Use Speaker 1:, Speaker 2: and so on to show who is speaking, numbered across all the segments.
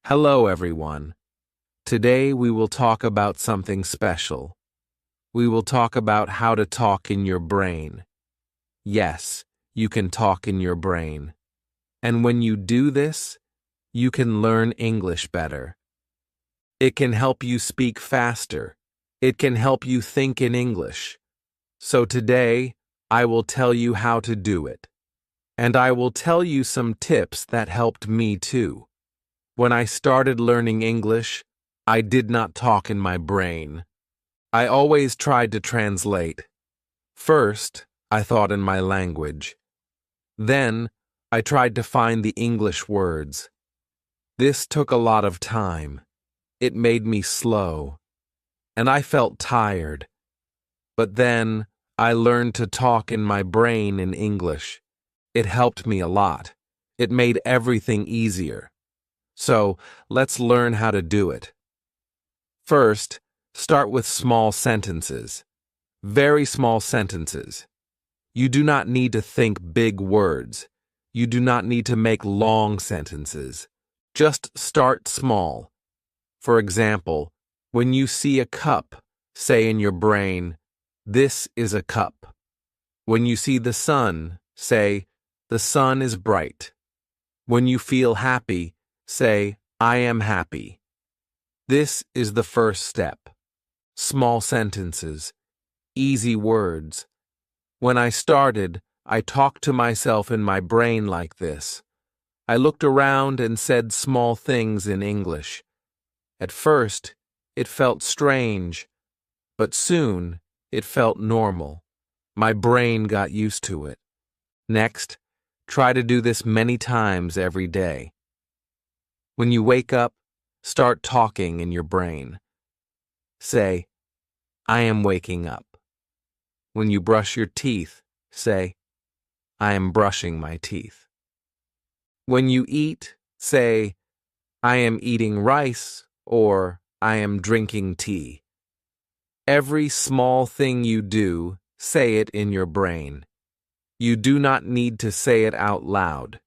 Speaker 1: Hello, everyone. Today we will talk about something special. We will talk about how to talk in your brain. Yes, you can talk in your brain. And when you do this, you can learn English better. It can help you speak faster. It can help you think in English. So today, I will tell you how to do it. And I will tell you some tips that helped me too. When I started learning English, I did not talk in my brain. I always tried to translate. First, I thought in my language. Then, I tried to find the English words. This took a lot of time. It made me slow. And I felt tired. But then, I learned to talk in my brain in English. It helped me a lot. It made everything easier. So, let's learn how to do it. First, start with small sentences. Very small sentences. You do not need to think big words. You do not need to make long sentences. Just start small. For example, when you see a cup, say in your brain, "This is a cup." When you see the sun, say, "The sun is bright." When you feel happy, say, "I am happy." This is the first step. Small sentences. Easy words. When I started, I talked to myself in my brain like this. I looked around and said small things in English. At first, it felt strange, but soon it felt normal. My brain got used to it. Next, try to do this many times every day. When you wake up, start talking in your brain. Say, "I am waking up." When you brush your teeth, say, "I am brushing my teeth." When you eat, say, "I am eating rice," or "I am drinking tea." Every small thing you do, say it in your brain. You do not need to say it out loud.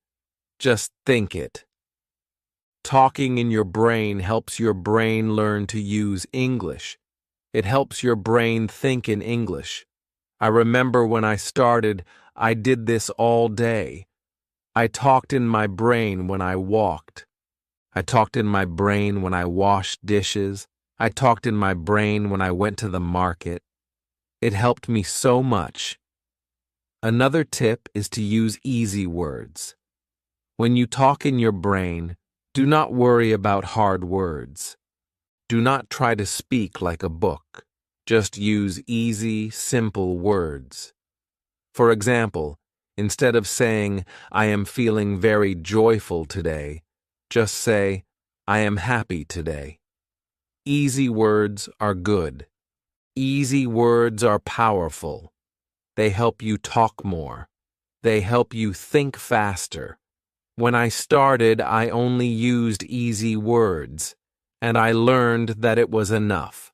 Speaker 1: Just think it. Talking in your brain helps your brain learn to use English. It helps your brain think in English. I remember when I started, I did this all day. I talked in my brain when I walked. I talked in my brain when I washed dishes. I talked in my brain when I went to the market. It helped me so much. Another tip is to use easy words. When you talk in your brain, do not worry about hard words. Do not try to speak like a book. Just use easy, simple words. For example, instead of saying, "I am feeling very joyful today," just say, "I am happy today." Easy words are good. Easy words are powerful. They help you talk more. They help you think faster. When I started, I only used easy words, and I learned that it was enough.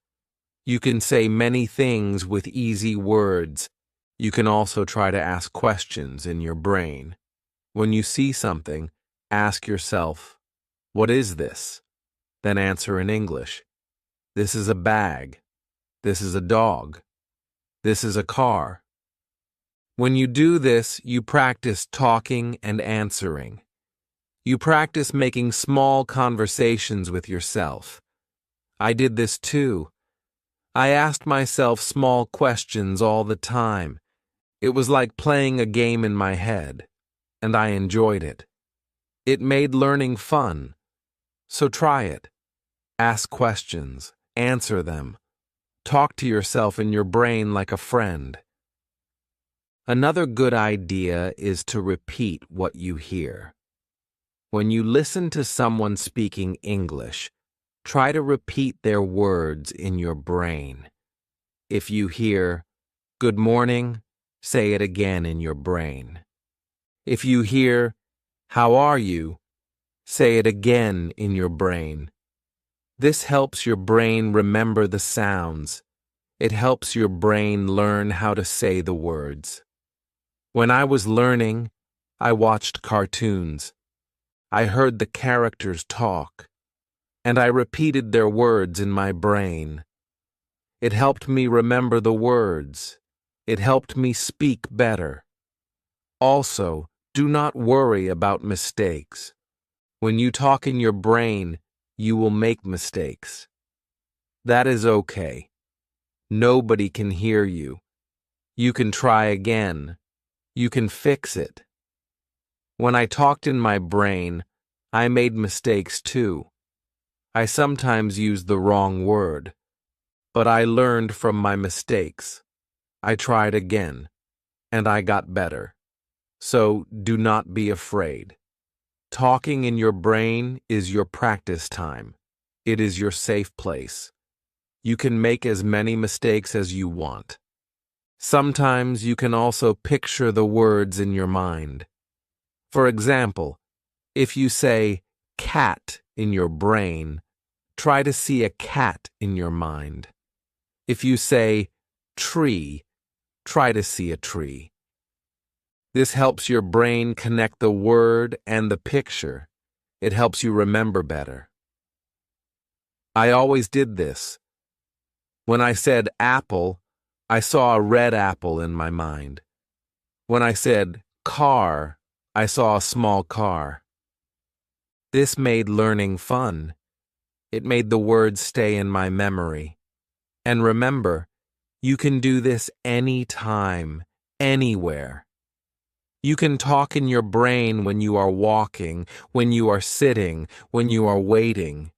Speaker 1: You can say many things with easy words. You can also try to ask questions in your brain. When you see something, ask yourself, "What is this?" Then answer in English. "This is a bag. This is a dog. This is a car." When you do this, you practice talking and answering. You practice making small conversations with yourself. I did this too. I asked myself small questions all the time. It was like playing a game in my head, and I enjoyed it. It made learning fun. So try it. Ask questions, answer them. Talk to yourself in your brain like a friend. Another good idea is to repeat what you hear. When you listen to someone speaking English, try to repeat their words in your brain. If you hear, "Good morning," say it again in your brain. If you hear, "How are you?" say it again in your brain. This helps your brain remember the sounds. It helps your brain learn how to say the words. When I was learning, I watched cartoons. I heard the characters talk. and I repeated their words in my brain. It helped me remember the words. It helped me speak better. Also, do not worry about mistakes. When you talk in your brain, you will make mistakes. That is okay. Nobody can hear you. You can try again. You can fix it. When I talked in my brain, I made mistakes too. I sometimes used the wrong word, but I learned from my mistakes. I tried again, and I got better. So do not be afraid. Talking in your brain is your practice time. It is your safe place. You can make as many mistakes as you want. Sometimes you can also picture the words in your mind. For example, if you say cat in your brain, try to see a cat in your mind. If you say tree, try to see a tree. This helps your brain connect the word and the picture. It helps you remember better. I always did this. When I said apple, I saw a red apple in my mind. When I said car, I saw a small car. This made learning fun. It made the words stay in my memory. And remember, you can do this anytime, anywhere. You can talk in your brain when you are walking, when you are sitting, when you are waiting.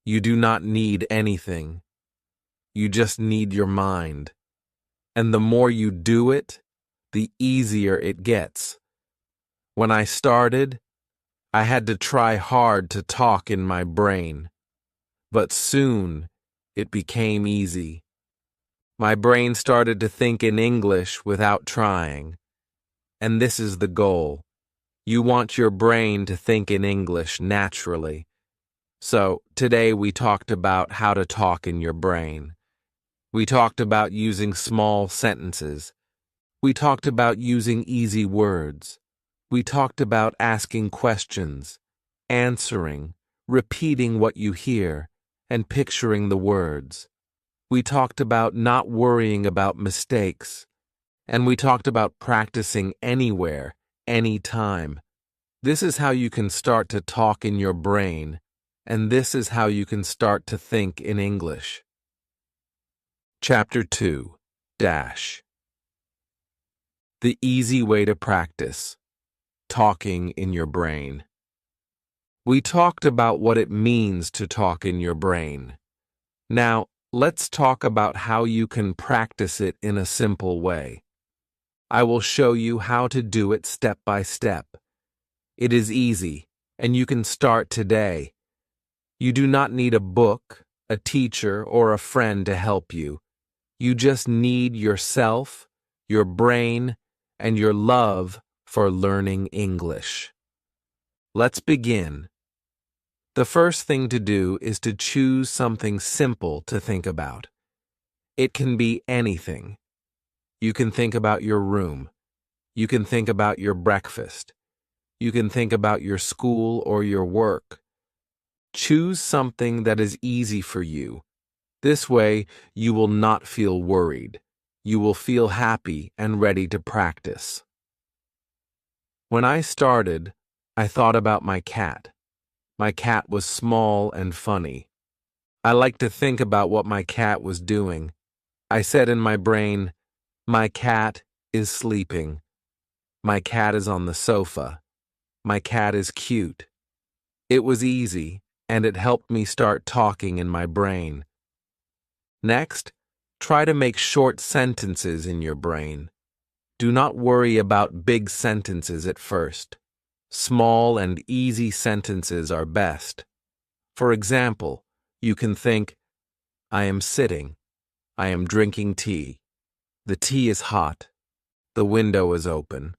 Speaker 1: You do not need anything. You just need your mind. And the more you do it, the easier it gets. When I started, I had to try hard to talk in my brain. But soon, it became easy. My brain started to think in English without trying. And this is the goal. You want your brain to think in English naturally. So, today we talked about how to talk in your brain. We talked about using small sentences. We talked about using easy words. We talked about asking questions, answering, repeating what you hear, and picturing the words. We talked about not worrying about mistakes. And we talked about practicing anywhere, anytime. This is how you can start to talk in your brain, and this is how you can start to think in English. Chapter 2 Dash The easy way to practice. Talking in your brain. We talked about what it means to talk in your brain. Now, let's talk about how you can practice it in a simple way. I will show you how to do it step by step. It is easy, and you can start today. You do not need a book, a teacher, or a friend to help you. You just need yourself, your brain, and your love for learning English. Let's begin. The first thing to do is to choose something simple to think about. It can be anything. You can think about your room. You can think about your breakfast. You can think about your school or your work. Choose something that is easy for you. This way, you will not feel worried. You will feel happy and ready to practice. When I started, I thought about my cat. My cat was small and funny. I liked to think about what my cat was doing. I said in my brain, my cat is sleeping. My cat is on the sofa. My cat is cute. It was easy, and it helped me start talking in my brain. Next, try to make short sentences in your brain. Do not worry about big sentences at first. Small and easy sentences are best. For example, you can think, I am sitting. I am drinking tea. The tea is hot. The window is open.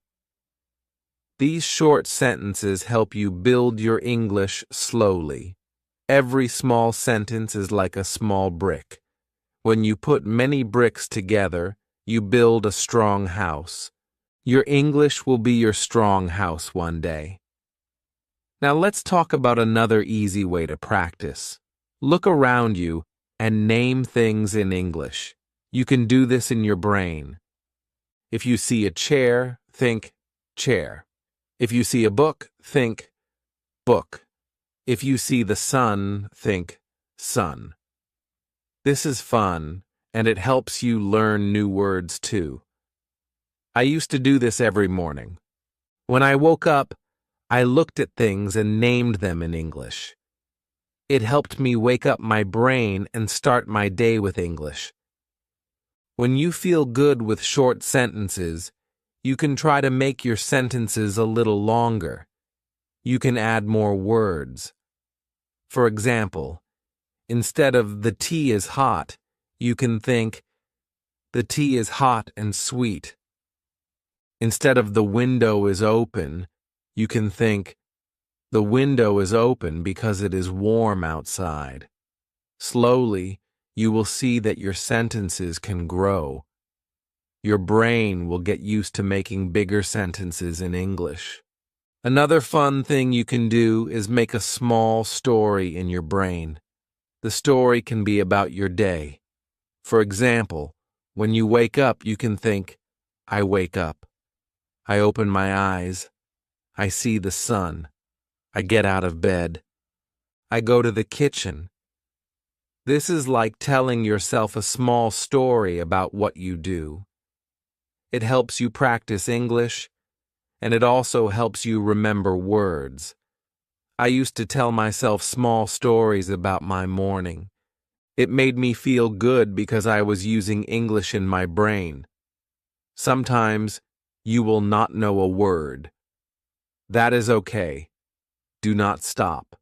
Speaker 1: These short sentences help you build your English slowly. Every small sentence is like a small brick. When you put many bricks together, you build a strong house. Your English will be your strong house one day. Now let's talk about another easy way to practice. Look around you and name things in English. You can do this in your brain. If you see a chair, think chair. If you see a book, think book. If you see the sun, think sun. This is fun, and it helps you learn new words too. I used to do this every morning. When I woke up, I looked at things and named them in English. It helped me wake up my brain and start my day with English. When you feel good with short sentences, you can try to make your sentences a little longer. You can add more words. For example, instead of the tea is hot, you can think, the tea is hot and sweet. Instead of the window is open, you can think, the window is open because it is warm outside. Slowly, you will see that your sentences can grow. Your brain will get used to making bigger sentences in English. Another fun thing you can do is make a small story in your brain. The story can be about your day. For example, when you wake up, you can think, I wake up. I open my eyes. I see the sun. I get out of bed. I go to the kitchen. This is like telling yourself a small story about what you do. It helps you practice English, and it also helps you remember words. I used to tell myself small stories about my morning. It made me feel good because I was using English in my brain. Sometimes you will not know a word. That is okay. Do not stop.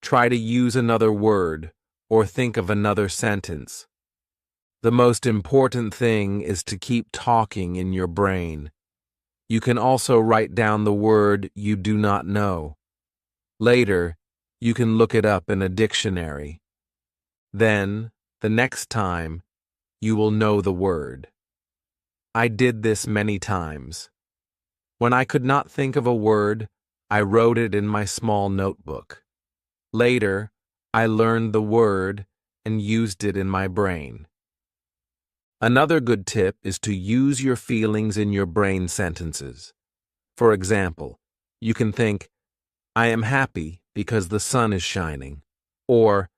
Speaker 1: Try to use another word or think of another sentence. The most important thing is to keep talking in your brain. You can also write down the word you do not know. Later, you can look it up in a dictionary. Then, the next time, you will know the word. I did this many times. When I could not think of a word, I wrote it in my small notebook. Later, I learned the word and used it in my brain. Another good tip is to use your feelings in your brain sentences. For example, you can think, I am happy because the sun is shining, or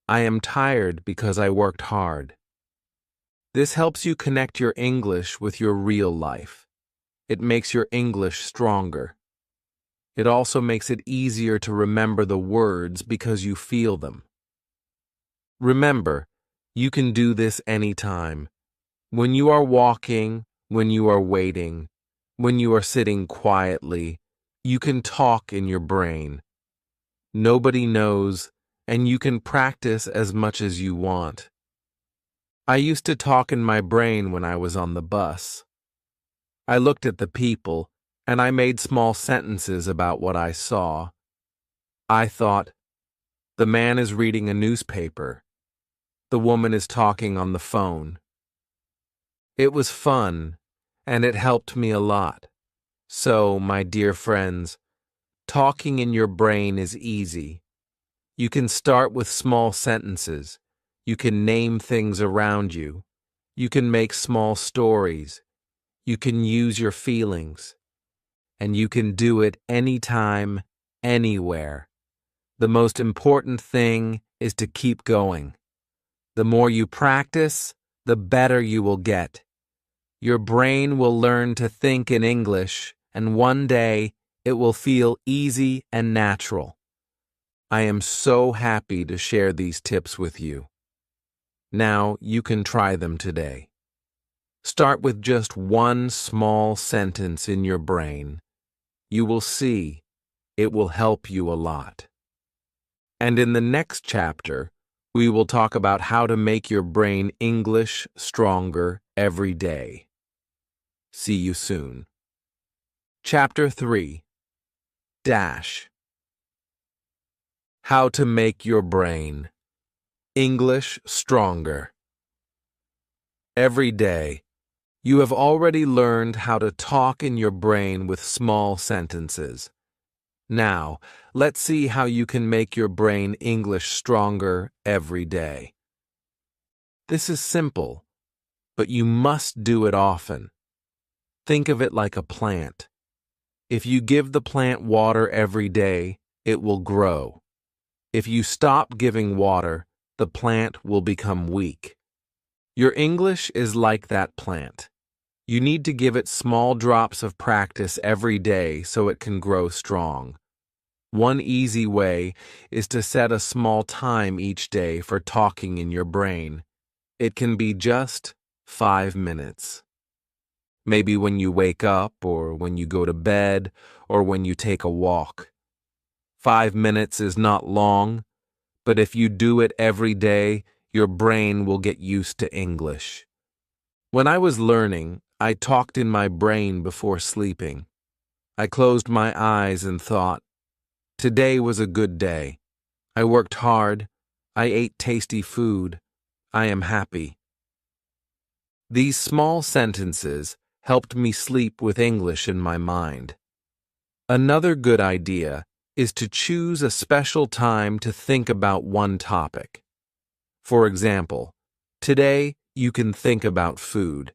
Speaker 1: I am tired because I worked hard. This helps you connect your English with your real life. It makes your English stronger. It also makes it easier to remember the words because you feel them. Remember, you can do this anytime. When you are walking, when you are waiting, when you are sitting quietly, you can talk in your brain. Nobody knows, and you can practice as much as you want. I used to talk in my brain when I was on the bus. I looked at the people, and I made small sentences about what I saw. I thought, the man is reading a newspaper. The woman is talking on the phone. It was fun, and it helped me a lot. So, my dear friends, talking in your brain is easy. You can start with small sentences. You can name things around you. You can make small stories. You can use your feelings. And you can do it anytime, anywhere. The most important thing is to keep going. The more you practice, the better you will get. Your brain will learn to think in English, and one day it will feel easy and natural. I am so happy to share these tips with you. Now you can try them today. Start with just one small sentence in your brain. You will see it will help you a lot. And in the next chapter, we will talk about how to make your brain English stronger every day. See you soon. Chapter 3. Dash. How to make your brain English stronger. Every day, you have already learned how to talk in your brain with small sentences. Now, let's see how you can make your brain English stronger every day. This is simple, but you must do it often. Think of it like a plant. If you give the plant water every day, it will grow. If you stop giving water, the plant will become weak. Your English is like that plant. You need to give it small drops of practice every day so it can grow strong. One easy way is to set a small time each day for talking in your brain. It can be just 5 minutes. Maybe when you wake up, or when you go to bed, or when you take a walk. 5 minutes is not long, but if you do it every day, your brain will get used to English. When I was learning, I talked in my brain before sleeping. I closed my eyes and thought, "Today was a good day. I worked hard. I ate tasty food. I am happy." These small sentences helped me sleep with English in my mind. Another good idea is to choose a special time to think about one topic. For example, today you can think about food.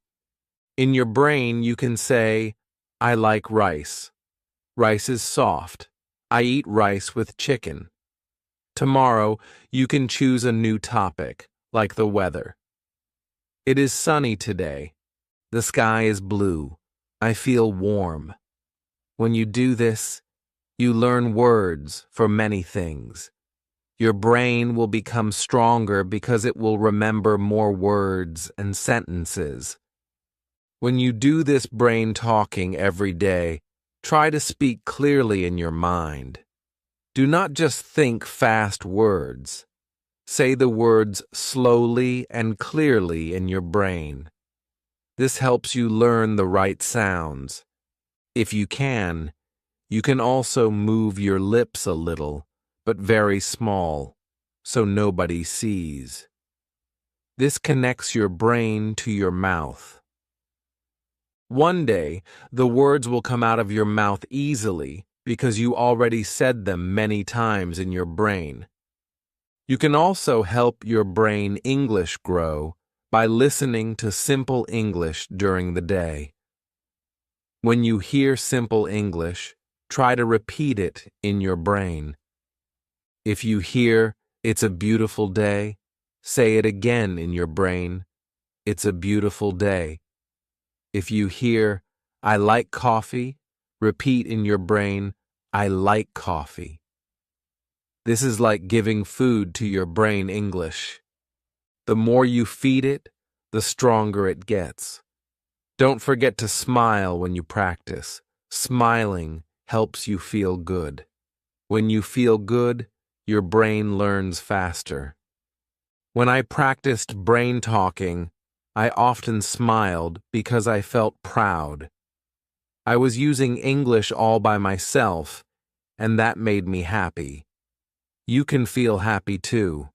Speaker 1: In your brain you can say, "I like rice. Rice is soft. I eat rice with chicken." Tomorrow you can choose a new topic, like the weather. "It is sunny today. The sky is blue. I feel warm." When you do this, you learn words for many things. Your brain will become stronger because it will remember more words and sentences. When you do this brain talking every day, try to speak clearly in your mind. Do not just think fast words. Say the words slowly and clearly in your brain. This helps you learn the right sounds. If you can also move your lips a little, but very small, so nobody sees. This connects your brain to your mouth. One day, the words will come out of your mouth easily because you already said them many times in your brain. You can also help your brain English grow by listening to simple English during the day. When you hear simple English, try to repeat it in your brain. If you hear, "It's a beautiful day," say it again in your brain, "It's a beautiful day." If you hear, "I like coffee," repeat in your brain, "I like coffee." This is like giving food to your brain English. The more you feed it, the stronger it gets. Don't forget to smile when you practice. Smiling helps you feel good. When you feel good, your brain learns faster. When I practiced brain talking, I often smiled because I felt proud. I was using English all by myself, and that made me happy. You can feel happy too.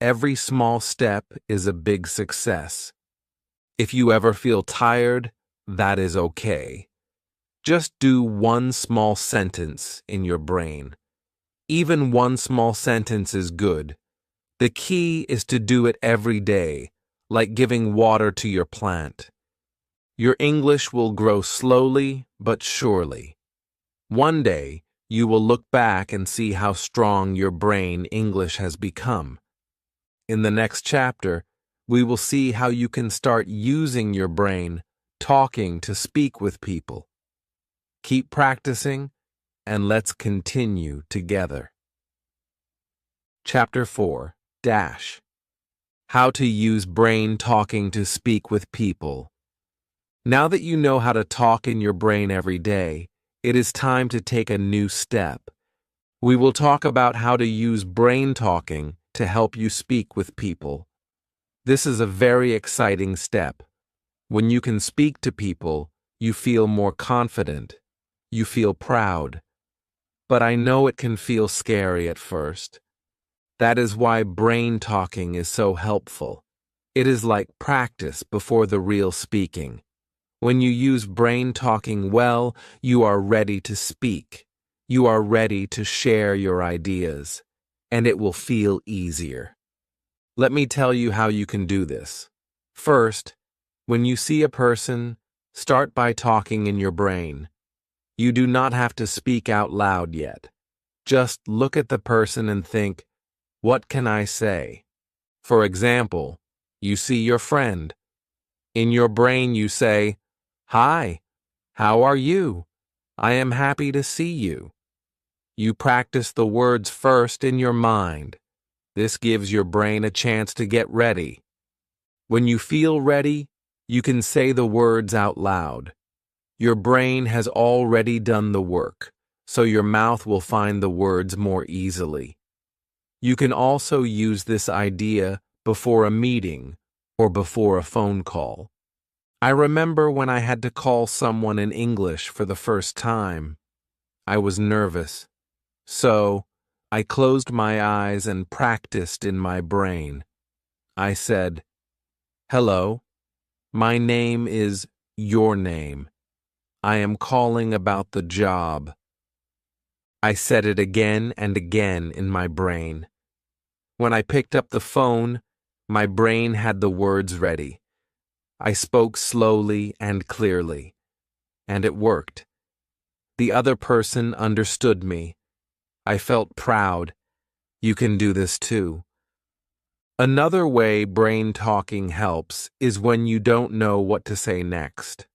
Speaker 1: Every small step is a big success. If you ever feel tired, that is okay. Just do one small sentence in your brain. Even one small sentence is good. The key is to do it every day, like giving water to your plant. Your English will grow slowly but surely. One day, you will look back and see how strong your brain English has become. In the next chapter, we will see how you can start using your brain talking to speak with people. Keep practicing, and let's continue together. Chapter 4, Dash. How to use brain talking to speak with people. Now that you know how to talk in your brain every day, it is time to take a new step. We will talk about how to use brain talking to help you speak with people. This is a very exciting step. When you can speak to people, you feel more confident. You feel proud. But I know it can feel scary at first. That is why brain talking is so helpful. It is like practice before the real speaking. When you use brain talking well, you are ready to speak. You are ready to share your ideas, and it will feel easier. Let me tell you how you can do this. First, when you see a person, start by talking in your brain. You do not have to speak out loud yet. Just look at the person and think, what can I say? For example, you see your friend. In your brain you say, "Hi, how are you? I am happy to see you." You practice the words first in your mind. This gives your brain a chance to get ready. When you feel ready, you can say the words out loud. Your brain has already done the work, so your mouth will find the words more easily. You can also use this idea before a meeting or before a phone call. I remember when I had to call someone in English for the first time. I was nervous, so I closed my eyes and practiced in my brain. I said, "Hello, my name is your name. I am calling about the job." I said it again and again in my brain. When I picked up the phone, my brain had the words ready. I spoke slowly and clearly, and it worked. The other person understood me. I felt proud. You can do this too. Another way brain talking helps is when you don't know what to say next.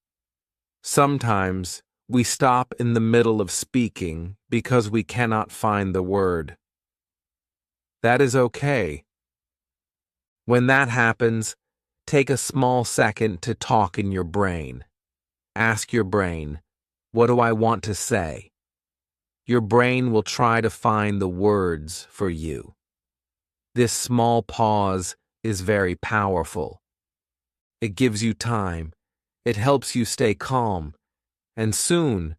Speaker 1: Sometimes we stop in the middle of speaking because we cannot find the word. That is okay. When that happens, take a small second to talk in your brain. Ask your brain, what do I want to say? Your brain will try to find the words for you. This small pause is very powerful. It gives you time. It helps you stay calm. And soon,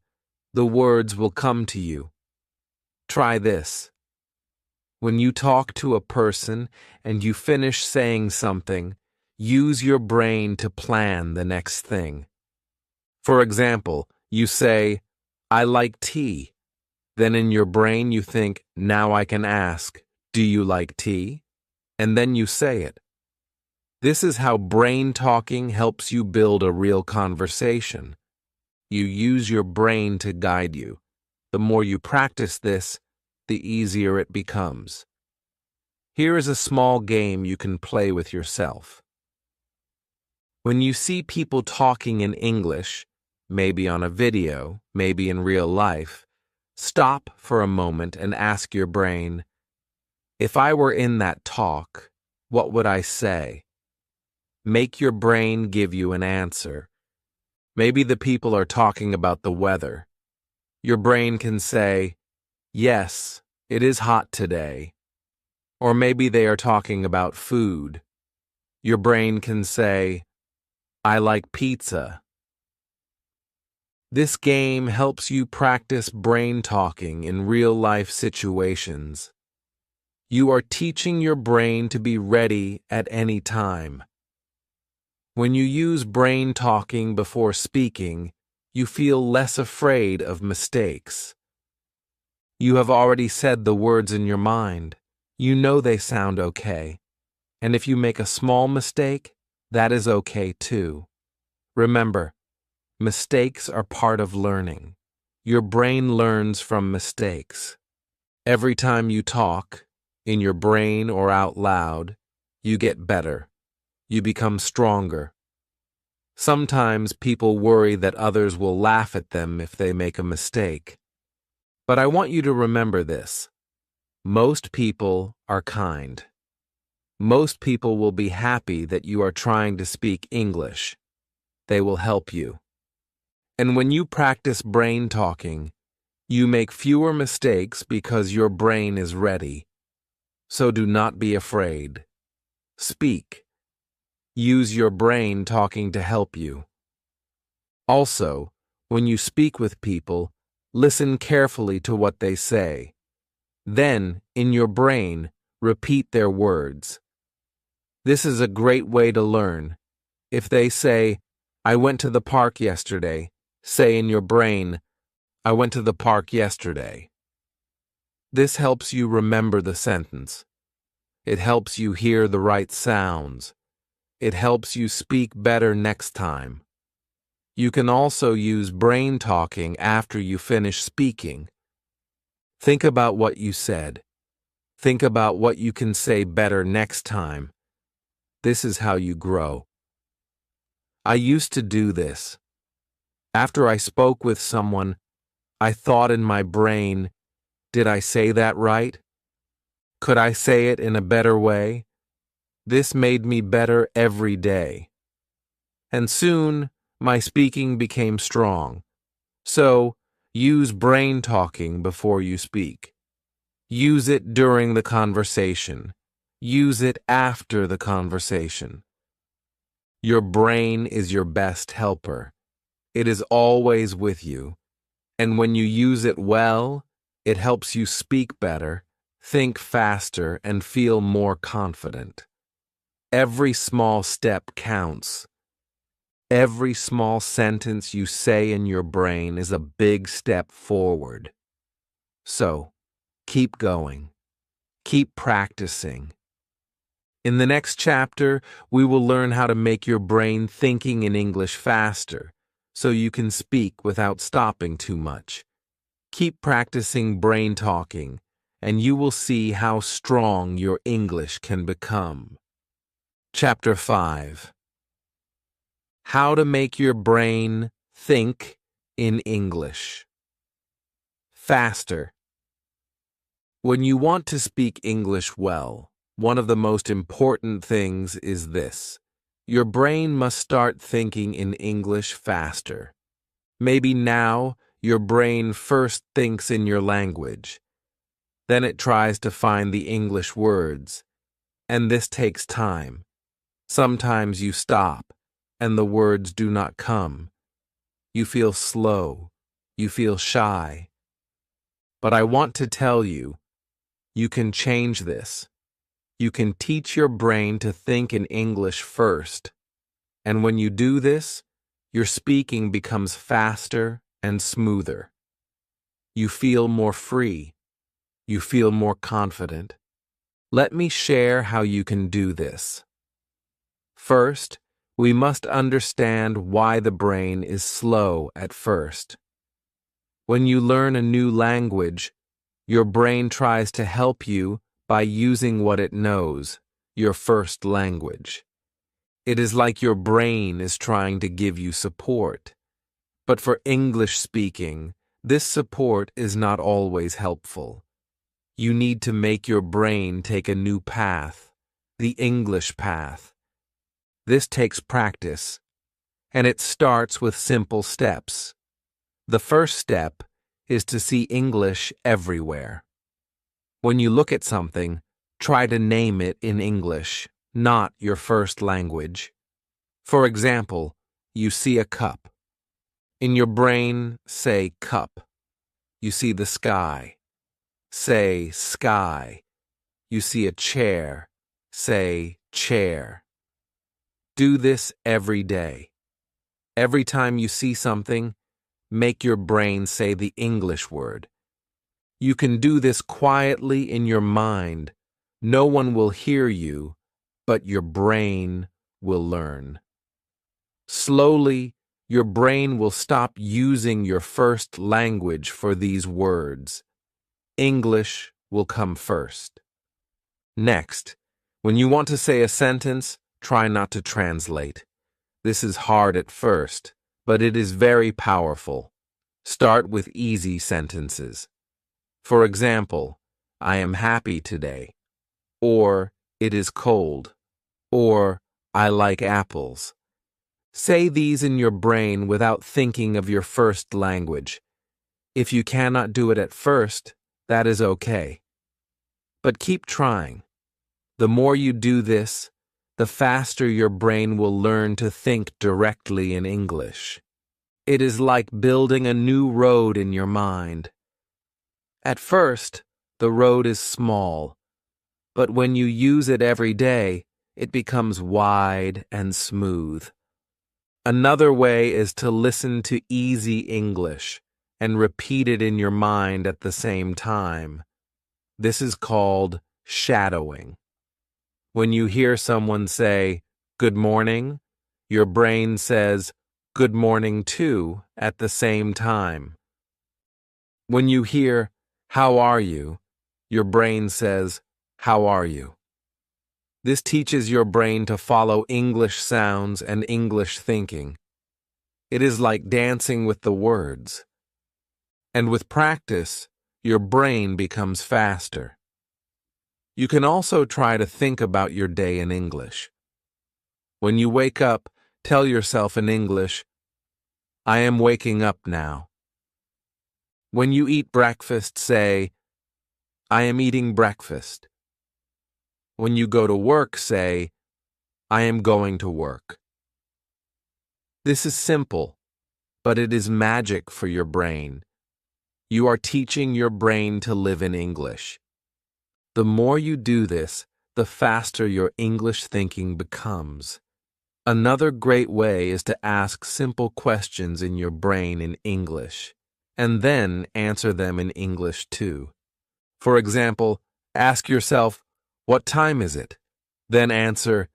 Speaker 1: the words will come to you. Try this. When you talk to a person and you finish saying something, use your brain to plan the next thing. For example, you say, "I like tea." Then in your brain you think, "Now I can ask, do you like tea?" And then you say it. This is how brain talking helps you build a real conversation. You use your brain to guide you. The more you practice this, the easier it becomes. Here is a small game you can play with yourself. When you see people talking in English, maybe on a video, maybe in real life, stop for a moment and ask your brain, if I were in that talk, what would I say? Make your brain give you an answer. Maybe the people are talking about the weather. Your brain can say, "Yes, it is hot today." Or maybe they are talking about food. Your brain can say, "I like pizza." This game helps you practice brain talking in real-life situations. You are teaching your brain to be ready at any time. When you use brain talking before speaking, you feel less afraid of mistakes. You have already said the words in your mind. You know they sound okay. And if you make a small mistake, that is okay too. Remember, mistakes are part of learning. Your brain learns from mistakes. Every time you talk, in your brain or out loud, you get better. You become stronger. Sometimes people worry that others will laugh at them if they make a mistake. But I want you to remember this. Most people are kind. Most people will be happy that you are trying to speak English. They will help you. And when you practice brain talking, you make fewer mistakes because your brain is ready. So do not be afraid. Speak. Use your brain talking to help you. Also, when you speak with people, listen carefully to what they say. Then, in your brain, repeat their words. This is a great way to learn. If they say, "I went to the park yesterday," say in your brain, I went to the park yesterday. This helps you remember the sentence. It helps you hear the right sounds. It helps you speak better next time. You can also use brain talking after you finish speaking. Think about what you said. Think about what you can say better next time. This is how you grow. I used to do this. After I spoke with someone, I thought in my brain, did I say that right? Could I say it in a better way? This made me better every day. And soon, my speaking became strong. So, use brain talking before you speak. Use it during the conversation. Use it after the conversation. Your brain is your best helper. It is always with you. And when you use it well, it helps you speak better, think faster, and feel more confident. Every small step counts. Every small sentence you say in your brain is a big step forward. So, keep going. Keep practicing. In the next chapter, we will learn how to make your brain thinking in English faster, so you can speak without stopping too much. Keep practicing brain talking, and you will see how strong your English can become. Chapter 5. How to make your brain think in English. Faster. When you want to speak English well, one of the most important things is this. Your brain must start thinking in English faster. Maybe now your brain first thinks in your language. Then it tries to find the English words. And this takes time. Sometimes you stop, and the words do not come. You feel slow. You feel shy. But I want to tell you, you can change this. You can teach your brain to think in English first. And when you do this, your speaking becomes faster and smoother. You feel more free. You feel more confident. Let me share how you can do this. First, we must understand why the brain is slow at first. When you learn a new language, your brain tries to help you by using what it knows, your first language. It is like your brain is trying to give you support. But for English speaking, this support is not always helpful. You need to make your brain take a new path, the English path. This takes practice, and it starts with simple steps. The first step is to see English everywhere. When you look at something, try to name it in English, not your first language. For example, you see a cup. In your brain, say cup. You see the sky. Say sky. You see a chair. Say chair. Do this every day. Every time you see something, make your brain say the English word. You can do this quietly in your mind. No one will hear you, but your brain will learn. Slowly, your brain will stop using your first language for these words. English will come first. Next, when you want to say a sentence, try not to translate. This is hard at first, but it is very powerful. Start with easy sentences. For example, I am happy today, or it is cold, or I like apples. Say these in your brain without thinking of your first language. If you cannot do it at first, that is okay. But keep trying. The more you do this, the faster your brain will learn to think directly in English. It is like building a new road in your mind. At first, the road is small, but when you use it every day, it becomes wide and smooth. Another way is to listen to easy English. and repeat it in your mind at the same time. This is called shadowing. When you hear someone say, "Good morning," your brain says, "Good morning too," at the same time. When you hear, "How are you?" your brain says, "How are you?" This teaches your brain to follow English sounds and English thinking. It is like dancing with the words. And with practice, your brain becomes faster. You can also try to think about your day in English. When you wake up, tell yourself in English, "I am waking up now." When you eat breakfast, say, "I am eating breakfast." When you go to work, say, "I am going to work." This is simple, but it is magic for your brain. You are teaching your brain to live in English. The more you do this, the faster your English thinking becomes. Another great way is to ask simple questions in your brain in English, and then answer them in English too. For example, ask yourself, "What time is it?" Then answer,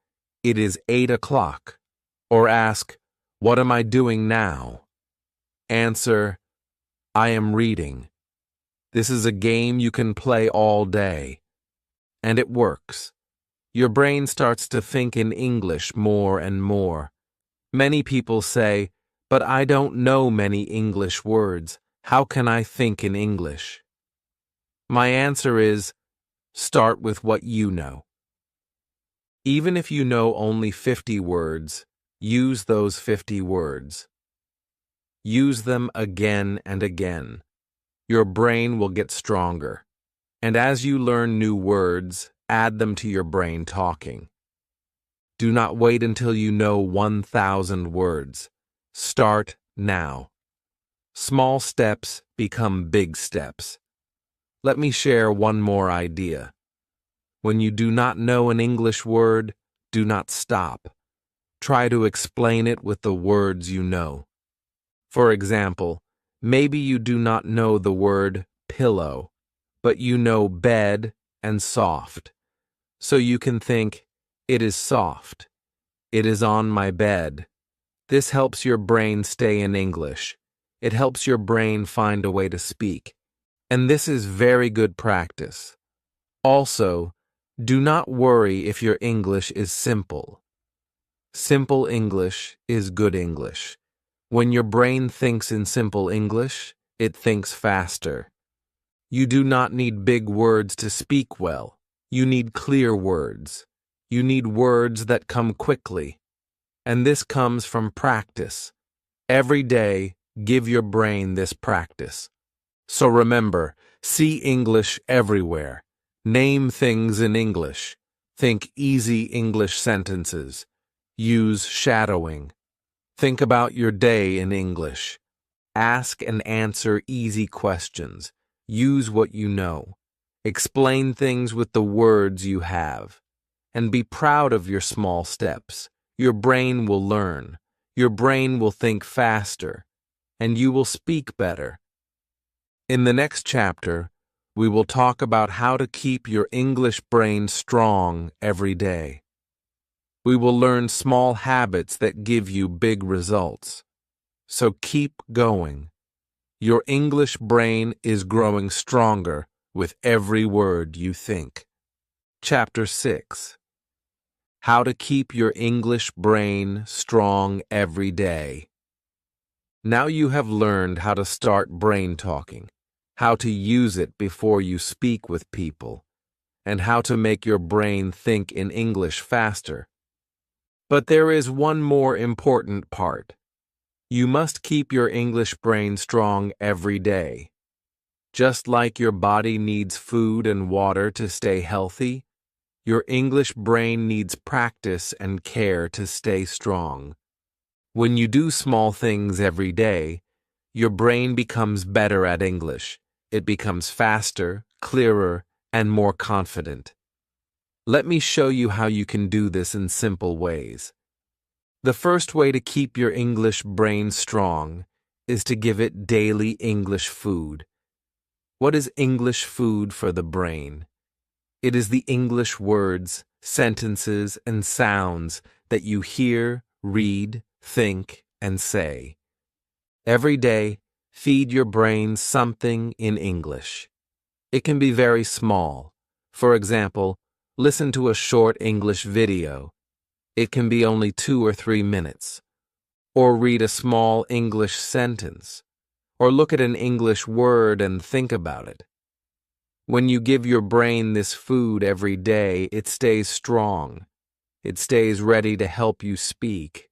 Speaker 1: "It is 8 o'clock." Or ask, "What am I doing now?" Answer, "I am reading." This is a game you can play all day. And it works. Your brain starts to think in English more and more. Many people say, "But I don't know many English words. How can I think in English?" My answer is, start with what you know. Even if you know only 50 words, use those 50 words. Use them again and again. Your brain will get stronger. And as you learn new words, add them to your brain talking. Do not wait until you know 1,000 words. Start now. Small steps become big steps. Let me share one more idea. When you do not know an English word, do not stop. Try to explain it with the words you know. For example, maybe you do not know the word pillow, but you know bed and soft. So you can think, "It is soft. It is on my bed." This helps your brain stay in English. It helps your brain find a way to speak. And this is very good practice. Also, do not worry if your English is simple. Simple English is good English. When your brain thinks in simple English, it thinks faster. You do not need big words to speak well. You need clear words. You need words that come quickly. And this comes from practice. Every day, give your brain this practice. So remember, see English everywhere. Name things in English. Think easy English sentences. Use shadowing. Think about your day in English. Ask and answer easy questions. Use what you know. Explain things with the words you have. And be proud of your small steps. Your brain will learn. Your brain will think faster. And you will speak better. In the next chapter, we will talk about how to keep your English brain strong every day. We will learn small habits that give you big results. So keep going. Your English brain is growing stronger with every word you think. Chapter 6. How to keep your English brain strong every day. Now you have learned how to start brain talking, how to use it before you speak with people, and how to make your brain think in English faster. But there is one more important part. You must keep your English brain strong every day. Just like your body needs food and water to stay healthy, your English brain needs practice and care to stay strong. When you do small things every day, your brain becomes better at English. It becomes faster, clearer, and more confident. Let me show you how you can do this in simple ways. The first way to keep your English brain strong is to give it daily English food. What is English food for the brain? It is the English words, sentences, and sounds that you hear, read, think, and say. Every day, feed your brain something in English. It can be very small. For example, listen to a short English video. It can be only 2 or 3 minutes. Or read a small English sentence. Or look at an English word and think about it. When you give your brain this food every day, it stays strong. It stays ready to help you speak.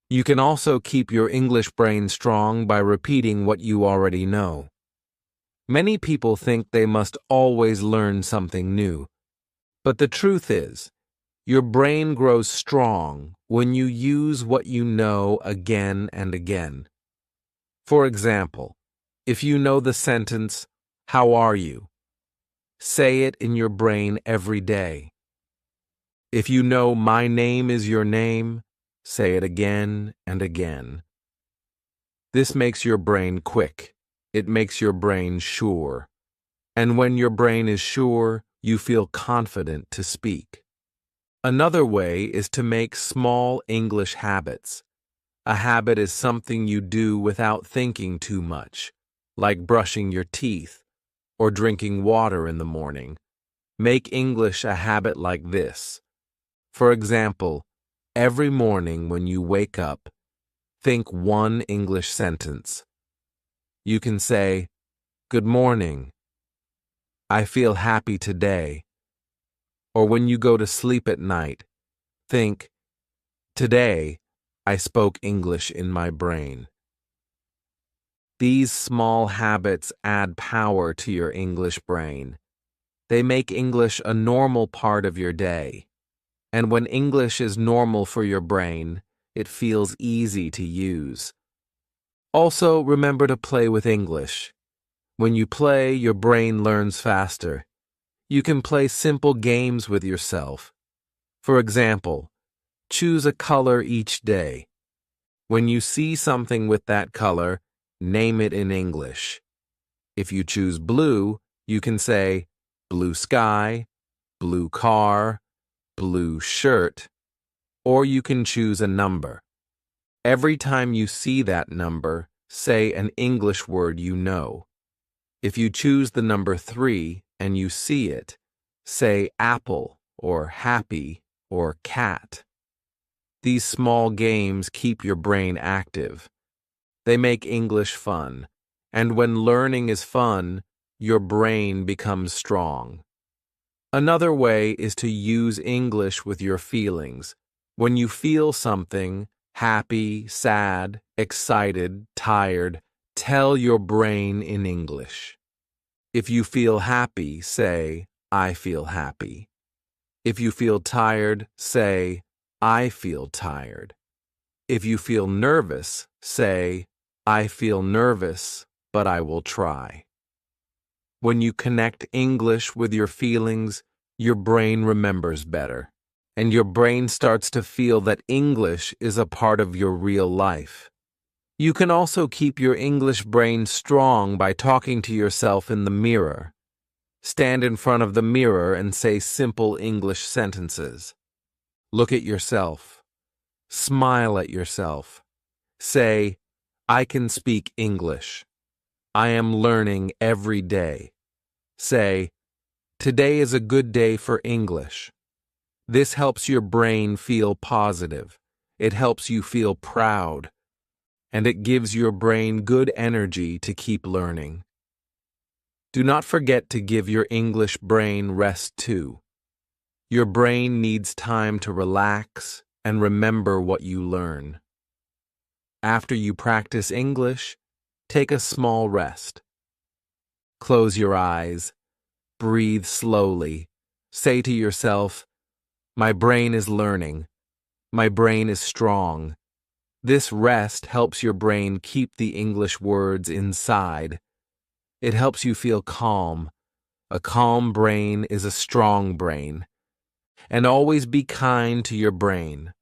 Speaker 1: You can also keep your English brain strong by repeating what you already know. Many people think they must always learn something new. But the truth is, your brain grows strong when you use what you know again and again. For example, if you know the sentence, "How are you?" say it in your brain every day. If you know "My name is your name," say it again and again. This makes your brain quick. It makes your brain sure. And when your brain is sure, you feel confident to speak. Another way is to make small English habits. A habit is something you do without thinking too much, like brushing your teeth or drinking water in the morning. Make English a habit like this. For example, every morning when you wake up, think one English sentence. You can say, "Good morning," "I feel happy today," or when you go to sleep at night, think, "Today, I spoke English in my brain." These small habits add power to your English brain. They make English a normal part of your day. And when English is normal for your brain, it feels easy to use. Also, remember to play with English. When you play, your brain learns faster. You can play simple games with yourself. For example, choose a color each day. When you see something with that color, name it in English. If you choose blue, you can say blue sky, blue car, blue shirt, or you can choose a number. Every time you see that number, say an English word you know. If you choose the number 3 and you see it, say apple or happy or cat. These small games keep your brain active. They make English fun, and when learning is fun, your brain becomes strong. Another way is to use English with your feelings. When you feel something, happy, sad, excited, tired, tell your brain in English. If you feel happy, say, "I feel happy." If you feel tired, say, "I feel tired." If you feel nervous, say, "I feel nervous, but I will try." When you connect English with your feelings, your brain remembers better, and your brain starts to feel that English is a part of your real life. You can also keep your English brain strong by talking to yourself in the mirror. Stand in front of the mirror and say simple English sentences. Look at yourself. Smile at yourself. Say, "I can speak English. I am learning every day." Say, "Today is a good day for English." This helps your brain feel positive. It helps you feel proud. And it gives your brain good energy to keep learning. Do not forget to give your English brain rest too. Your brain needs time to relax and remember what you learn. After you practice English, take a small rest. Close your eyes. Breathe slowly. Say to yourself, "My brain is learning. My brain is strong." This rest helps your brain keep the English words inside. It helps you feel calm. A calm brain is a strong brain. And always be kind to your brain.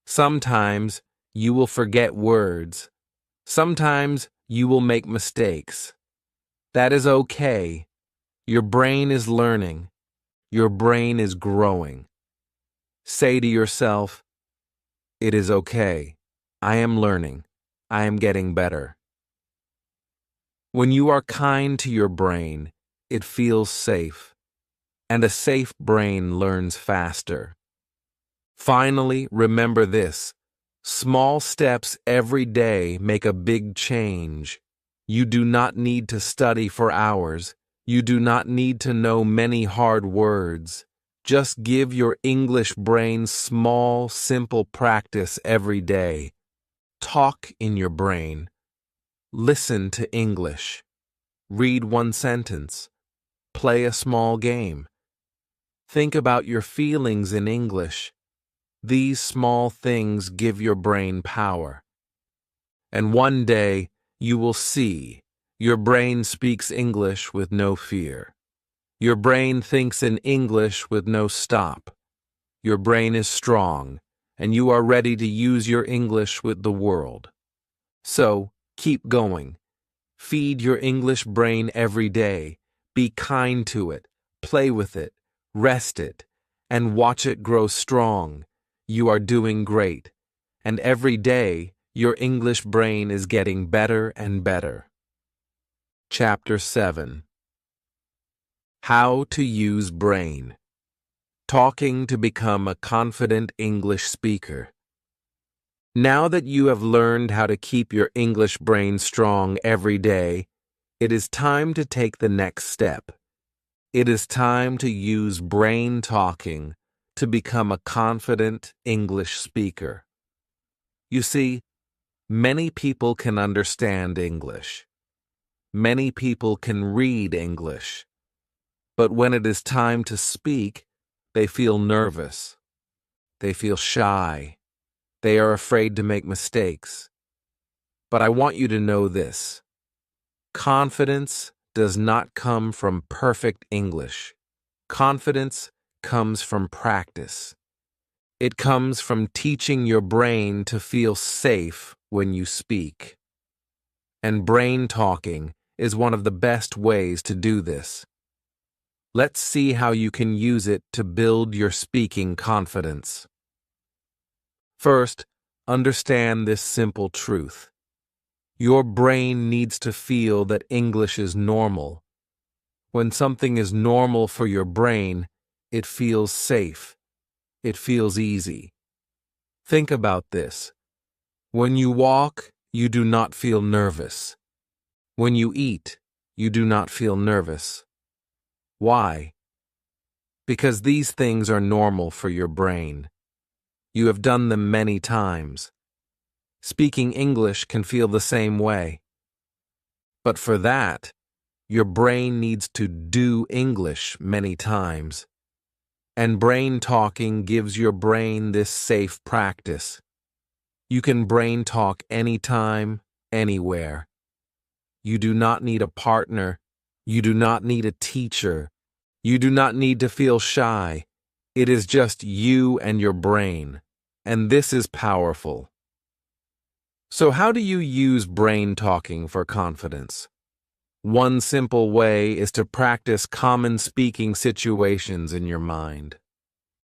Speaker 1: Sometimes you will forget words. Sometimes You will make mistakes. That is okay. Your brain is learning. Your brain is growing. Say to yourself, it is okay. I am learning. I am getting better. When you are kind to your brain, it feels safe, and a safe brain learns faster. Finally, remember this. Small steps every day make a big change. You do not need to study for hours. You do not need to know many hard words. Just give your English brain small, simple practice every day. Talk in your brain. Listen to English. Read one sentence. Play a small game. Think about your feelings in English. These small things give your brain power. And one day, you will see your brain speaks English with no fear. Your brain thinks in English with no stop. Your brain is strong, and you are ready to use your English with the world. So, keep going. Feed your English brain every day. Be kind to it. Play with it. Rest it. And watch it grow strong. You are doing great. And every day, your English brain is getting better and better. Chapter 7. How to use brain. Talking to become a confident English speaker. Now that you have learned how to keep your English brain strong every day, it is time to take the next step. It is time to use brain talking to become a confident English speaker. You see, many people can understand English. Many people can read English. But when it is time to speak, they feel nervous. They feel shy. They are afraid to make mistakes. But I want you to know this. Confidence does not come from perfect English. Confidence comes from practice. It comes from teaching your brain to feel safe when you speak. And brain talking is one of the best ways to do this. Let's see how you can use it to build your speaking confidence. First, understand this simple truth. Your brain needs to feel that English is normal. When something is normal for your brain, it feels safe. It feels easy. Think about this. When you walk, you do not feel nervous. When you eat, you do not feel nervous. Why? Because these things are normal for your brain. You have done them many times. Speaking English can feel the same way. But for that, your brain needs to do English many times. And brain talking gives your brain this safe practice. You can brain talk anytime, anywhere. You do not need a partner. You do not need a teacher. You do not need to feel shy. It is just you and your brain. And this is powerful. So how do you use brain talking for confidence? One simple way is to practice common speaking situations in your mind.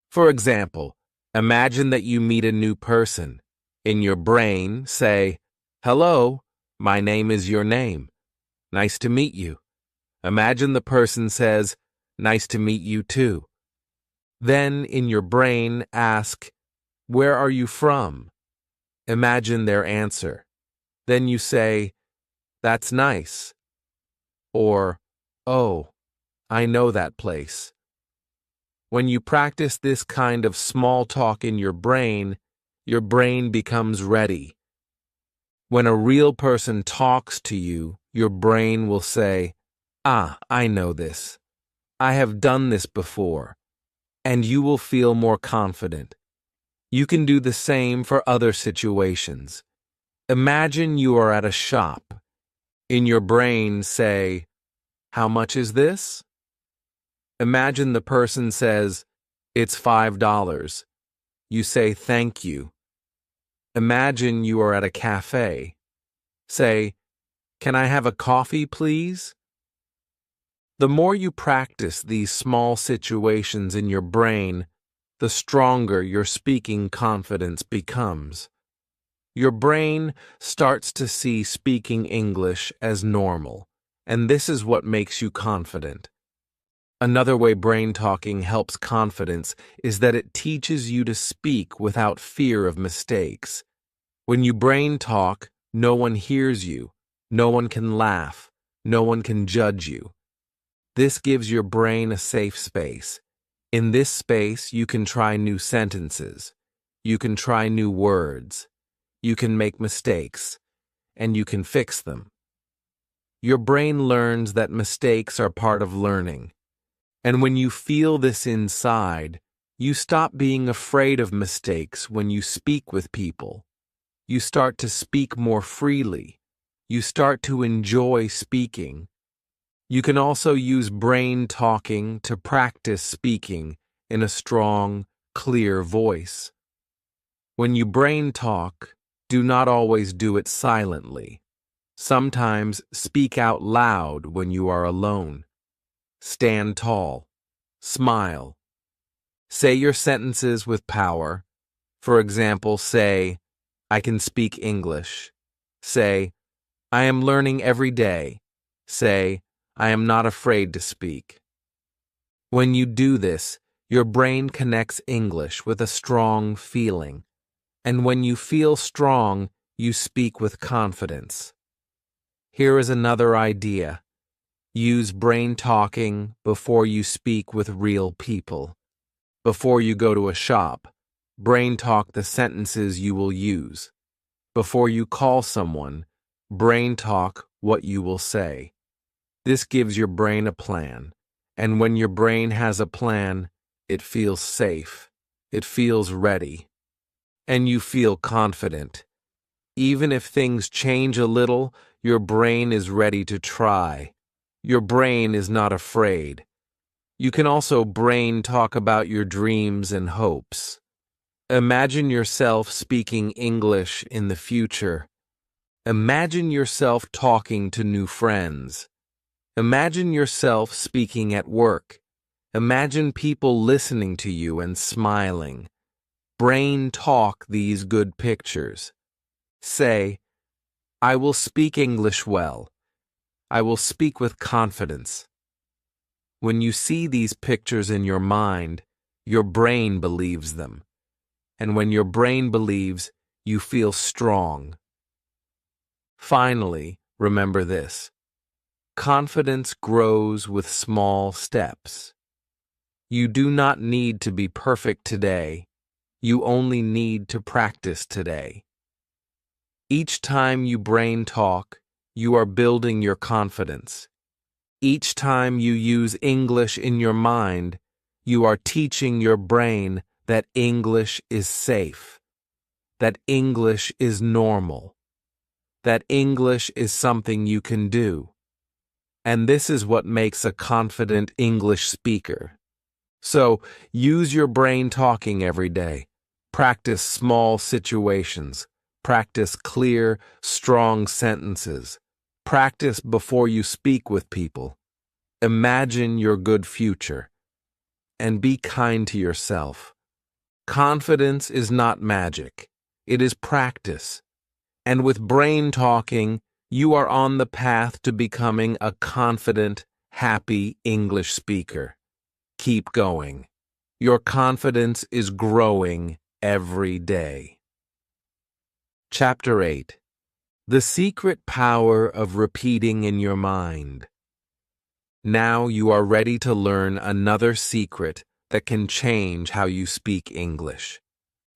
Speaker 1: For example, imagine that you meet a new person. In your brain, say, "Hello, my name is your name. Nice to meet you." Imagine the person says, "Nice to meet you too." Then, in your brain, ask, "Where are you from?" Imagine their answer. Then you say, "That's nice." Or, "Oh, I know that place." When you practice this kind of small talk in your brain becomes ready. When a real person talks to you, your brain will say, "Ah, I know this. I have done this before." And you will feel more confident. You can do the same for other situations. Imagine you are at a shop. In your brain, say, "How much is this?" Imagine the person says, "It's $5. You say, "Thank you." Imagine you are at a cafe. Say, Can I have a coffee, please? The more you practice these small situations in your brain, the stronger your speaking confidence becomes. Your brain starts to see speaking English as normal, and this is what makes you confident. Another way brain talking helps confidence is that it teaches you to speak without fear of mistakes. When you brain talk, no one hears you, no one can laugh, no one can judge you. This gives your brain a safe space. In this space, you can try new sentences, you can try new words, you can make mistakes, and you can fix them. Your brain learns that mistakes are part of learning. And when you feel this inside, you stop being afraid of mistakes when you speak with people. You start to speak more freely. You start to enjoy speaking. You can also use brain talking to practice speaking in a strong, clear voice. When you brain talk, do not always do it silently. Sometimes speak out loud when you are alone. Stand tall. Smile. Say your sentences with power. For example, say, I can speak English. Say, I am learning every day. Say, I am not afraid to speak. When you do this, your brain connects English with a strong feeling. And when you feel strong, you speak with confidence. Here is another idea. Use brain talking before you speak with real people. Before you go to a shop, brain talk the sentences you will use. Before you call someone, brain talk what you will say. This gives your brain a plan, and when your brain has a plan, it feels safe, it feels ready, and you feel confident. Even if things change a little, your brain is ready to try. Your brain is not afraid. You can also brain talk about your dreams and hopes. Imagine yourself speaking English in the future. Imagine yourself talking to new friends. Imagine yourself speaking at work. Imagine people listening to you and smiling. Brain talk these good pictures. Say, I will speak English well. I will speak with confidence. When you see these pictures in your mind, your brain believes them. And when your brain believes, you feel strong. Finally, remember this. Confidence grows with small steps. You do not need to be perfect today. You only need to practice today. Each time you brain talk, you are building your confidence. Each time you use English in your mind, you are teaching your brain that English is safe, that English is normal, that English is something you can do. And this is what makes a confident English speaker. So, use your brain talking every day. Practice small situations. Practice clear, strong sentences. Practice before you speak with people. Imagine your good future. And be kind to yourself. Confidence is not magic. It is practice. And with brain talking, you are on the path to becoming a confident, happy English speaker. Keep going. Your confidence is growing every day. Chapter 8. The Secret Power of Repeating in Your Mind. Now you are ready to learn another secret that can change how you speak English.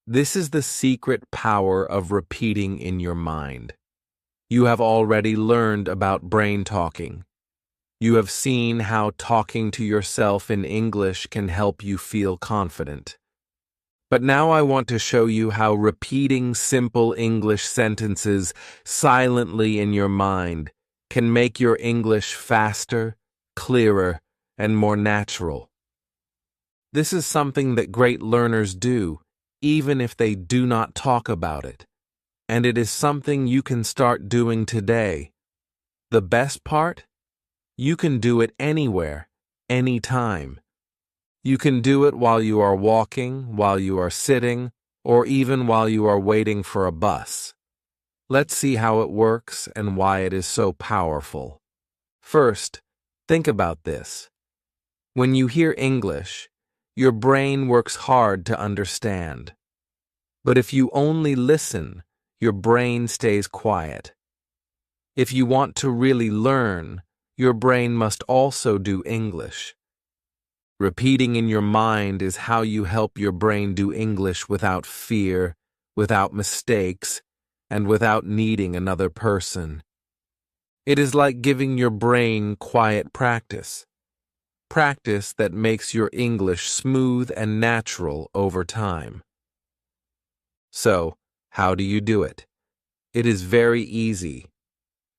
Speaker 1: This is the secret power of repeating in your mind. You have already learned about brain talking. You have seen how talking to yourself in English can help you feel confident. But now I want to show you how repeating simple English sentences silently in your mind can make your English faster, clearer, and more natural. This is something that great learners do, even if they do not talk about it. And it is something you can start doing today. The best part? You can do it anywhere, anytime. You can do it while you are walking, while you are sitting, or even while you are waiting for a bus. Let's see how it works and why it is so powerful. First, think about this. When you hear English, your brain works hard to understand. But if you only listen, your brain stays quiet. If you want to really learn, your brain must also do English. Repeating in your mind is how you help your brain do English without fear, without mistakes, and without needing another person. It is like giving your brain quiet practice. Practice that makes your English smooth and natural over time. So, how do you do it? It is very easy.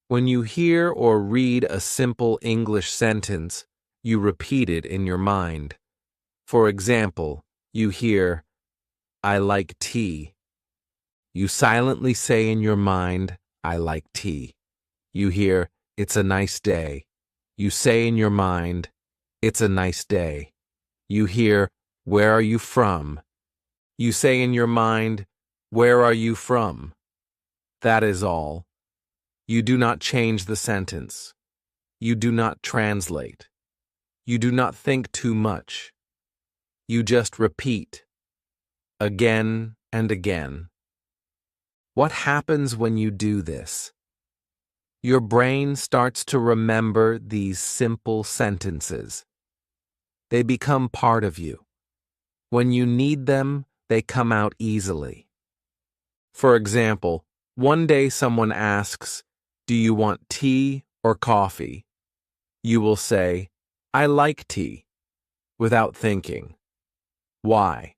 Speaker 1: When you hear or read a simple English sentence, you repeat it in your mind. For example, you hear, "I like tea." You silently say in your mind, "I like tea." You hear, "It's a nice day." You say in your mind, "It's a nice day." You hear, "Where are you from?" You say in your mind, "Where are you from?" That is all. You do not change the sentence. You do not translate. You do not think too much. You just repeat, again and again. What happens when you do this? Your brain starts to remember these simple sentences. They become part of you. When you need them, they come out easily. For example, one day someone asks, "Do you want tea or coffee?" You will say, "I like tea," without thinking. Why?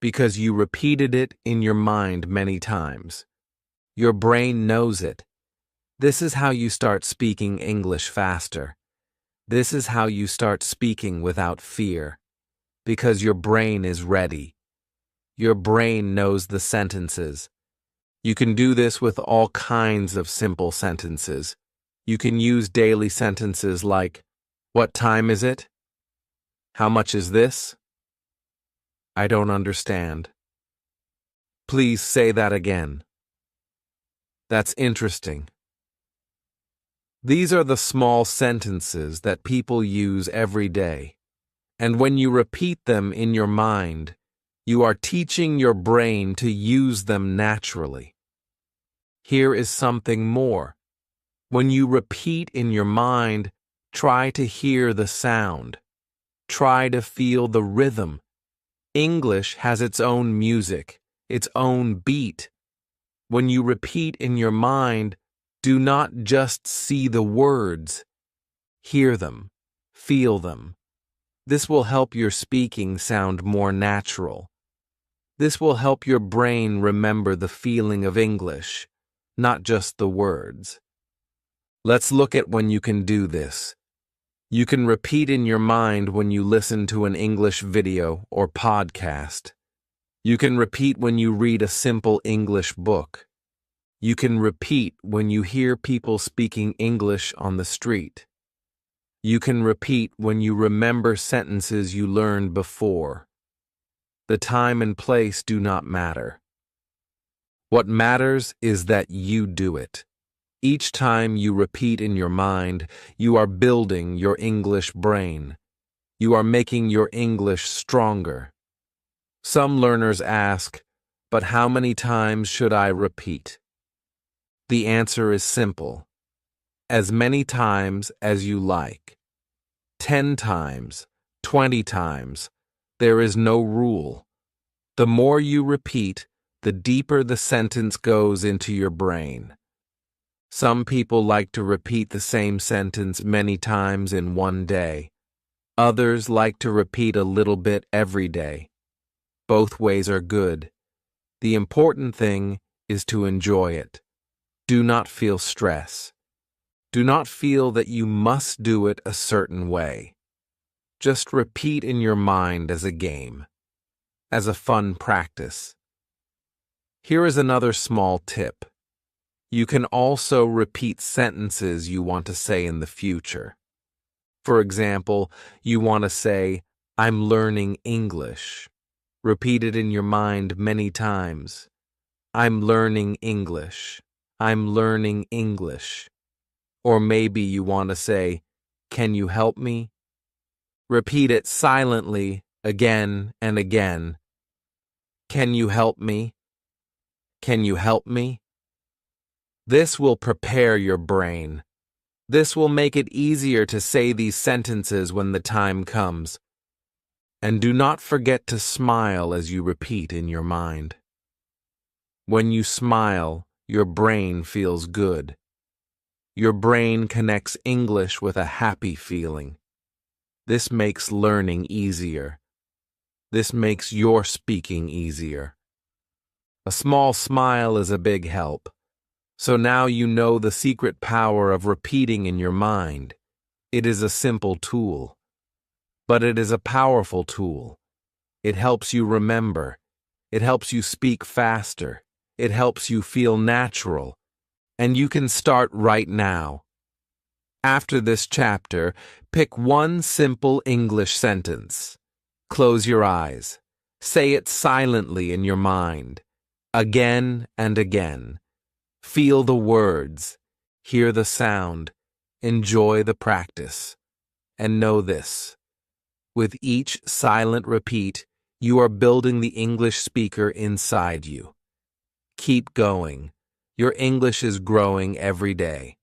Speaker 1: Because you repeated it in your mind many times. Your brain knows it. This is how you start speaking English faster. This is how you start speaking without fear. Because your brain is ready. Your brain knows the sentences. You can do this with all kinds of simple sentences. You can use daily sentences like, "What time is it? How much is this? I don't understand. Please say that again. That's interesting." These are the small sentences that people use every day. And when you repeat them in your mind, you are teaching your brain to use them naturally. Here is something more. When you repeat in your mind, try to hear the sound. Try to feel the rhythm. English has its own music, its own beat. When you repeat in your mind, do not just see the words. Hear them, feel them. This will help your speaking sound more natural. This will help your brain remember the feeling of English, not just the words. Let's look at when you can do this. You can repeat in your mind when you listen to an English video or podcast. You can repeat when you read a simple English book. You can repeat when you hear people speaking English on the street. You can repeat when you remember sentences you learned before. The time and place do not matter. What matters is that you do it. Each time you repeat in your mind, you are building your English brain. You are making your English stronger. Some learners ask, "But how many times should I repeat?" The answer is simple. As many times as you like. 10 times, 20 times. There is no rule. The more you repeat, the deeper the sentence goes into your brain. Some people like to repeat the same sentence many times in one day. Others like to repeat a little bit every day. Both ways are good. The important thing is to enjoy it. Do not feel stress. Do not feel that you must do it a certain way. Just repeat in your mind as a game, as a fun practice. Here is another small tip. You can also repeat sentences you want to say in the future. For example, you want to say, I'm learning English. Repeat it in your mind many times. I'm learning English. I'm learning English. Or maybe you want to say, can you help me? Repeat it silently again and again. Can you help me? Can you help me? This will prepare your brain. This will make it easier to say these sentences when the time comes. And do not forget to smile as you repeat in your mind. When you smile, your brain feels good. Your brain connects English with a happy feeling. This makes learning easier. This makes your speaking easier. A small smile is a big help. So now you know the secret power of repeating in your mind. It is a simple tool, but it is a powerful tool. It helps you remember. It helps you speak faster. It helps you feel natural. And you can start right now. After this chapter, pick one simple English sentence. Close your eyes. Say it silently in your mind, again and again. Feel the words, hear the sound, enjoy the practice. And know this: with each silent repeat, you are building the English speaker inside you. Keep going. Your English is growing every day.